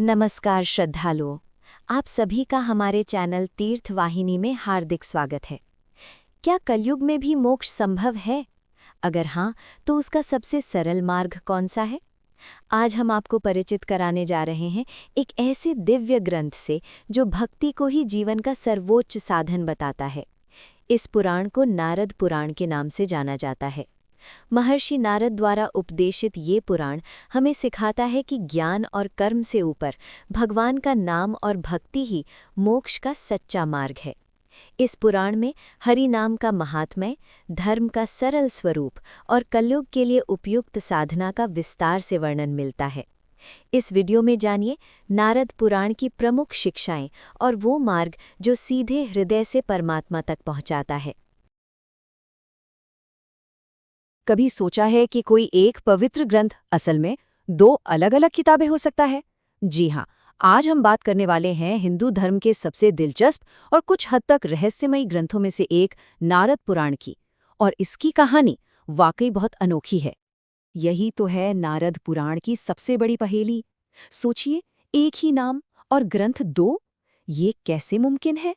नमस्कार श्रद्धालुओं, आप सभी का हमारे चैनल तीर्थ वाहिनी में हार्दिक स्वागत है। क्या कलयुग में भी मोक्ष संभव है? अगर हाँ, तो उसका सबसे सरल मार्ग कौन सा है? आज हम आपको परिचित कराने जा रहे हैं एक ऐसे दिव्य ग्रंथ से जो भक्ति को ही जीवन का सर्वोच्च साधन बताता है। इस पुराण को नारद पुराण के नाम से जाना जाता है। महर्षि नारद द्वारा उपदेशित ये पुराण हमें सिखाता है कि ज्ञान और कर्म से ऊपर भगवान का नाम और भक्ति ही मोक्ष का सच्चा मार्ग है। इस पुराण में हरि नाम का महात्म्य, धर्म का सरल स्वरूप और कलयुग के लिए उपयुक्त साधना का विस्तार से वर्णन मिलता है। इस वीडियो में जानिए नारद पुराण की प्रमुख शिक्षाएं और वो मार्ग जो सीधे हृदय से परमात्मा तक पहुंचाता है। कभी सोचा है कि कोई एक पवित्र ग्रंथ असल में दो अलग अलग किताबें हो सकता है? जी हाँ, आज हम बात करने वाले हैं हिंदू धर्म के सबसे दिलचस्प और कुछ हद तक रहस्यमयी ग्रंथों में से एक नारद पुराण की। और इसकी कहानी वाकई बहुत अनोखी है। यही तो है नारद पुराण की सबसे बड़ी पहेली। सोचिए, एक ही नाम और ग्रंथ दो, ये कैसे मुमकिन है?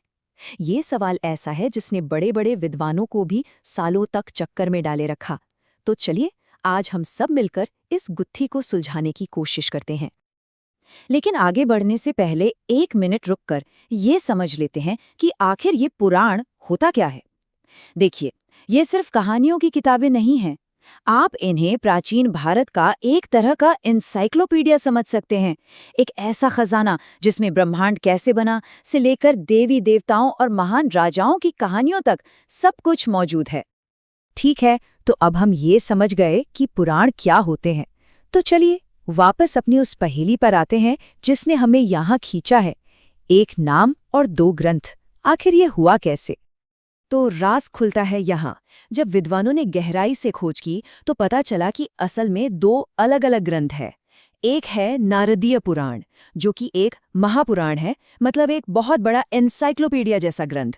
ये सवाल ऐसा है जिसने बड़े बड़े विद्वानों को भी सालों तक चक्कर में डाले रखा। तो चलिए, आज हम सब मिलकर इस गुत्थी को सुलझाने की कोशिश करते हैं। लेकिन आगे बढ़ने से पहले एक मिनट रुककर ये समझ लेते हैं कि आखिर ये पुराण होता क्या है। देखिए, ये सिर्फ कहानियों की किताबें नहीं हैं। आप इन्हें प्राचीन भारत का एक तरह का एनसाइक्लोपीडिया समझ सकते हैं। एक ऐसा खजाना जिसमें ब्रह्मांड कैसे बना से लेकर देवी देवताओं और महान राजाओं की कहानियों तक सब कुछ मौजूद है। ठीक है, तो अब हम ये समझ गए कि पुराण क्या होते हैं। तो चलिए वापस अपनी उस पहेली पर आते हैं जिसने हमें यहाँ खींचा है। एक नाम और दो ग्रंथ, आखिर ये हुआ कैसे? तो राज खुलता है यहाँ। जब विद्वानों ने गहराई से खोज की तो पता चला कि असल में दो अलग अलग ग्रंथ हैं। एक है नारदीय पुराण, जो कि एक महापुराण है, मतलब एक बहुत बड़ा एनसाइक्लोपीडिया जैसा ग्रंथ।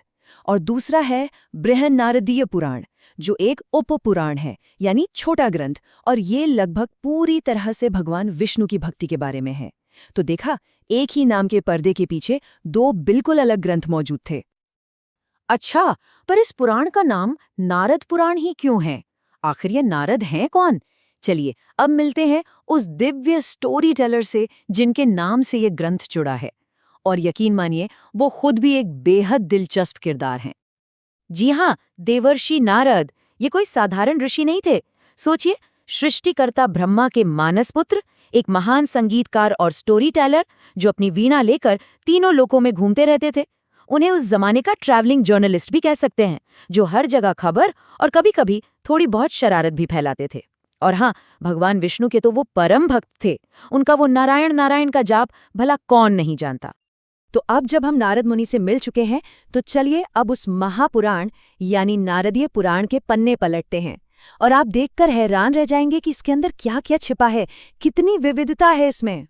और दूसरा है बृहन्नारदीय पुराण, जो एक उपपुराण है, यानी छोटा ग्रंथ, और ये लगभग पूरी तरह से भगवान विष्णु की भक्ति के बारे में है। तो देखा, एक ही नाम के पर्दे के पीछे दो बिल्कुल अलग ग्रंथ मौजूद थे। अच्छा, पर इस पुराण का नाम नारद पुराण ही क्यों है? आखिर ये नारद हैं कौन? चलिए अब मिलते हैं उस दिव्य स्टोरी टेलर से जिनके नाम से ये ग्रंथ जुड़ा है। और यकीन मानिए, वो खुद भी एक बेहद दिलचस्प किरदार हैं। जी हाँ, देवर्षि नारद। ये कोई साधारण ऋषि नहीं थे। सोचिए, सृष्टिकर्ता ब्रह्मा के मानस पुत्र, एक महान संगीतकार और स्टोरी टेलर जो अपनी वीणा लेकर तीनों लोकों में घूमते रहते थे। उन्हें उस जमाने का ट्रैवलिंग जर्नलिस्ट भी कह सकते हैं, जो हर जगह खबर और कभी-कभी थोड़ी बहुत शरारत भी फैलाते थे। और हाँ, भगवान विष्णु के तो वो परम भक्त थे। उनका वो नारायण नारायण का जाप भला कौन नहीं जानता। तो अब जब हम नारद मुनि से मिल चुके हैं, तो चलिए अब उस महापुराण यानी नारदीय पुराण के पन्ने पलटते हैं। और आप देखकर हैरान रह जाएंगे कि इसके अंदर क्या क्या छिपा है, कितनी विविधता है इसमें।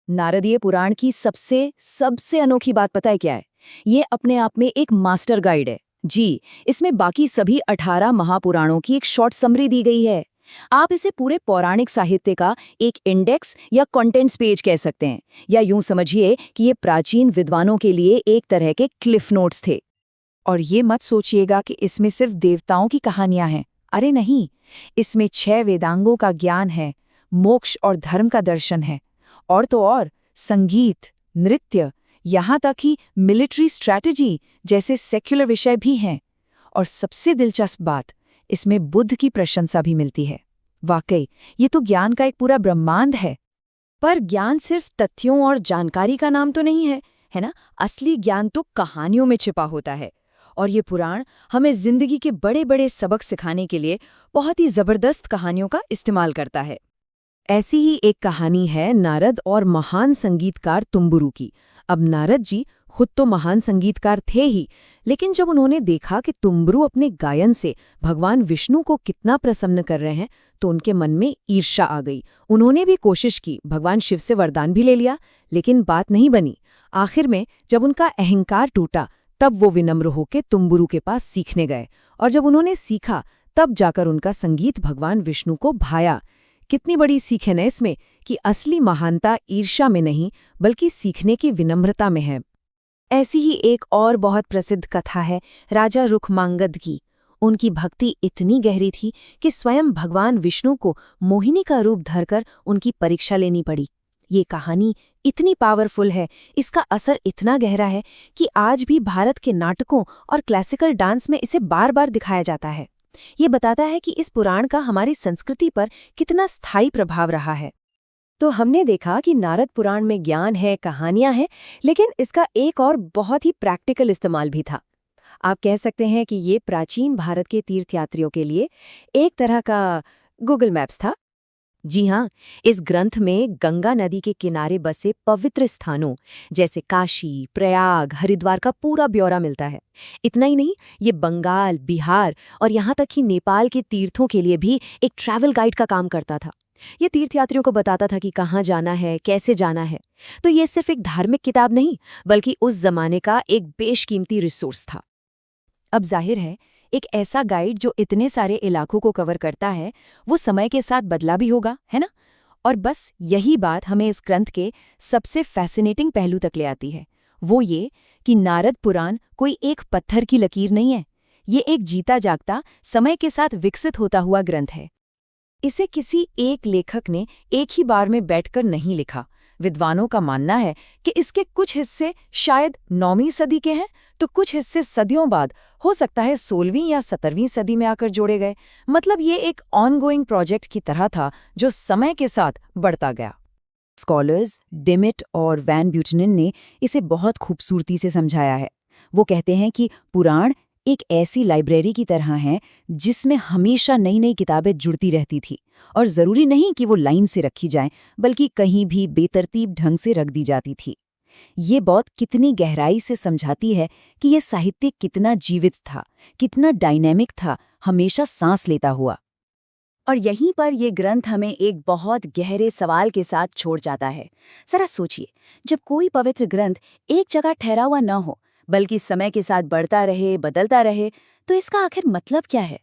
नारदीय पुराण की सबसे अनोखी बात पता है क्या है? ये अपने आप में एक मास्टर गाइड है। जी, इसमें बाकी सभी 18 महापुराणों की एक शॉर्ट समरी दी गई है। आप इसे पूरे पौराणिक साहित्य का एक इंडेक्स या कंटेंट्स पेज कह सकते हैं, या यूं समझिए कि ये प्राचीन विद्वानों के लिए एक तरह के क्लिफ नोट्स थे। और ये मत सोचिएगा कि इसमें सिर्फ देवताओं की कहानियां हैं। अरे नहीं, इसमें 6 वेदांगों का ज्ञान है, मोक्ष और धर्म का दर्शन है, और तो और संगीत, नृत्य, यहाँ तक कि मिलिट्री स्ट्रैटेजी जैसे सेक्युलर विषय भी हैं। और सबसे दिलचस्प बात, इसमें बुद्ध की प्रशंसा भी मिलती है। वाकई ये तो ज्ञान का एक पूरा ब्रह्मांड है। पर ज्ञान सिर्फ तथ्यों और जानकारी का नाम तो नहीं है ना? असली ज्ञान तो कहानियों में छिपा होता है। और ये पुराण हमें जिंदगी के बड़े बड़े सबक सिखाने के लिए बहुत ही जबरदस्त कहानियों का इस्तेमाल करता है। ऐसी ही एक कहानी है नारद और महान संगीतकार तुम्बुरु की। अब नारद जी खुद तो महान संगीतकार थे ही, लेकिन जब उन्होंने देखा कि तुम्बुरु अपने गायन से भगवान विष्णु को कितना प्रसन्न कर रहे हैं, तो उनके मन में ईर्ष्या आ गई। उन्होंने भी कोशिश की, भगवान शिव से वरदान भी ले लिया, लेकिन बात नहीं बनी। आखिर में जब उनका अहंकार टूटा, तब वो विनम्र होकर तुम्बुरु के पास सीखने गए। और जब उन्होंने सीखा, तब जाकर उनका संगीत भगवान विष्णु को भाया। कितनी बड़ी सीख है ना इसमें कि असली महानता ईर्ष्या में नहीं बल्कि सीखने की विनम्रता में है। ऐसी ही एक और बहुत प्रसिद्ध कथा है राजा रुक्मांगद की। उनकी भक्ति इतनी गहरी थी कि स्वयं भगवान विष्णु को मोहिनी का रूप धरकर उनकी परीक्षा लेनी पड़ी। ये कहानी इतनी पावरफुल है, इसका असर इतना गहरा है कि आज भी भारत के नाटकों और क्लासिकल डांस में इसे बार बार दिखाया जाता है। ये बताता है कि इस पुराण का हमारी संस्कृति पर कितना स्थायी प्रभाव रहा है। तो हमने देखा कि नारद पुराण में ज्ञान है, कहानियां हैं, लेकिन इसका एक और बहुत ही प्रैक्टिकल इस्तेमाल भी था। आप कह सकते हैं कि ये प्राचीन भारत के तीर्थयात्रियों के लिए एक तरह का गूगल मैप्स था। जी हाँ, इस ग्रंथ में गंगा नदी के किनारे बसे पवित्र स्थानों जैसे काशी, प्रयाग, हरिद्वार का पूरा ब्यौरा मिलता है। इतना ही नहीं, ये बंगाल, बिहार और यहाँ तक कि नेपाल के तीर्थों के लिए भी एक ट्रैवल गाइड का काम करता था। ये तीर्थयात्रियों को बताता था कि कहाँ जाना है, कैसे जाना है। तो ये सिर्फ एक धार्मिक किताब नहीं, बल्कि उस जमाने का एक बेशकीमती रिसोर्स था। अब जाहिर है, एक ऐसा गाइड जो इतने सारे इलाकों को कवर करता है, वो समय के साथ बदला भी होगा, है ना? और बस यही बात हमें इस ग्रंथ के सबसे फैसिनेटिंग पहलू तक ले आती है। वो ये कि नारद पुराण कोई एक पत्थर की लकीर नहीं है। ये एक जीता जागता, समय के साथ विकसित होता हुआ ग्रंथ है। इसे किसी एक लेखक ने एक ही बार में बैठकर नहीं लिखा। विद्वानों का मानना है कि इसके कुछ हिस्से शायद 9वीं सदी के हैं, तो कुछ हिस्से सदियों बाद, हो सकता है 16वीं या 17वीं सदी में आकर जोड़े गए। मतलब ये एक ऑनगोइंग प्रोजेक्ट की तरह था जो समय के साथ बढ़ता गया। स्कॉलर्स डिमिट और वैन ब्यूटनिन ने इसे बहुत खूबसूरती से समझाया है। वो कहते हैं कि पुराण एक ऐसी लाइब्रेरी की तरह है जिसमें हमेशा नई नई किताबें जुड़ती रहती थी, और ज़रूरी नहीं कि वो लाइन से रखी जाएं, बल्कि कहीं भी बेतरतीब ढंग से रख दी जाती थी। ये बात कितनी गहराई से समझाती है कि ये साहित्य कितना जीवित था, कितना डायनेमिक था, हमेशा सांस लेता हुआ। और यहीं पर ये ग्रंथ हमें एक बहुत गहरे सवाल के साथ छोड़ जाता है। जरा सोचिए, जब कोई पवित्र ग्रंथ एक जगह ठहरा हुआ न हो, बल्कि समय के साथ बढ़ता रहे, बदलता रहे, तो इसका आखिर मतलब क्या है?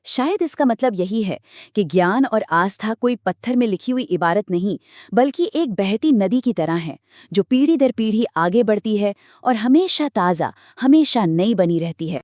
शायद इसका मतलब यही है कि ज्ञान और आस्था कोई पत्थर में लिखी हुई इबारत नहीं, बल्कि एक बहती नदी की तरह है, जो पीढ़ी दर पीढ़ी आगे बढ़ती है और हमेशा ताज़ा, हमेशा नई बनी रहती है।